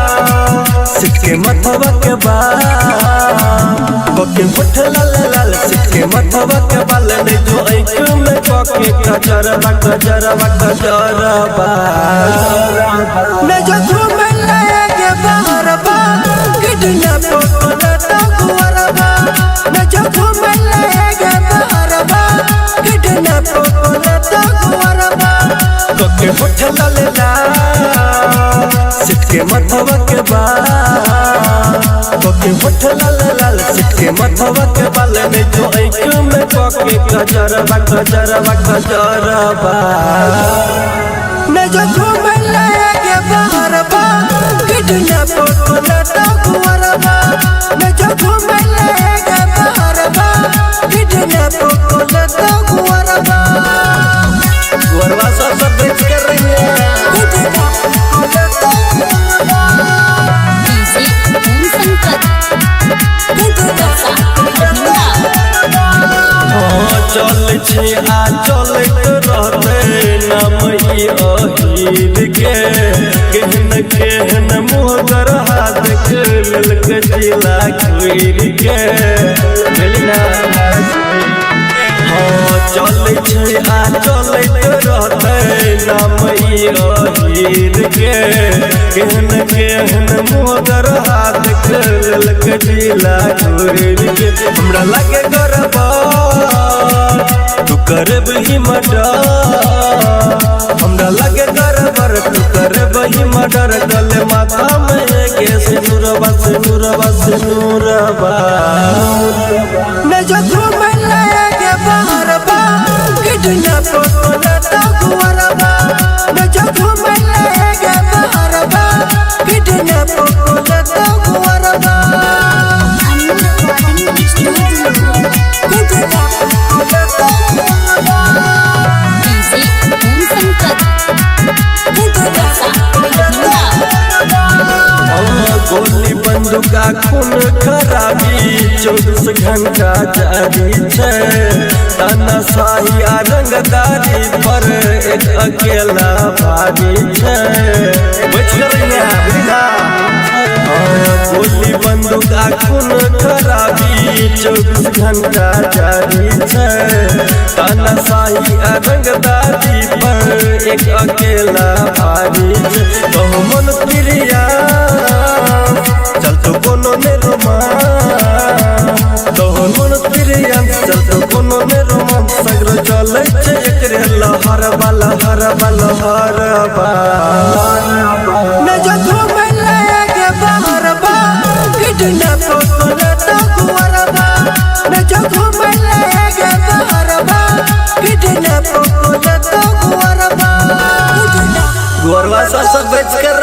सिक्के मथवा के बाल कोके होठ लाल लाल सिक्के मथवा के बाल ने जो एक में कोके कजरवा कजरवा कजरवा मैं जो घूमे लगे बहरवा किडना पोटला तकुरवा मैं जो घूमे लगे बहरवा किडना पोटला तकुरवा कोके होठ लाल लाल सिक्के मथवा के बाल कोके होठ लाल लाल सिक्के मथवा के बाल में जो एक में कोके कजरवा कजरवा कजरवा मैं जो घूमे लगे बहरवा किडना पोटला तकुरवा मैं जो घूमे लगे बहरवा किडना पोटला तकुरवा गोरवा सब बेच कर रही है चल छे आ चल रहते नमई अहीर के केहन केहन मुहर हाथ ललक जिला खुर के चल छे आ चल रहते नमई अहीर के केहन केहन मुहर हाथ ललक जिला खुर के हमरा लगे गरबा तू करब ही मर्डर हमरा लगे गरबर तू करब ही मर्डर गले माथा में के सिनुरवा सिनुरवा सिनुरवा मैं जो घूमे लगे बहरवा किडना पोटला तकुरवा मैं जो घूमे लगे बहरवा किडना पोटला तकुरवा गोली बंदूका खून खराबी 24 घंटा जारी है तानाशाही आ रंगदारी पर एक अकेला भारी है गोली बंदूका खून खराबी 24 घंटा जारी है तानाशाही आ रंगदारी पर एक अकेला भारी है बहुमन प्रिया चल तो कोनो ने रोमा बहुमन प्रिया चल तो कोनो ने रोमा सगरो चले छे एकरे लहर वाला हर वाला हर मैं जो घूमे लगे बहरवा किडना पोटला तकुरवा मैं जो घूमे लगे बहरवा किडना पोटला तकुरवा गोरवा सब बेच कर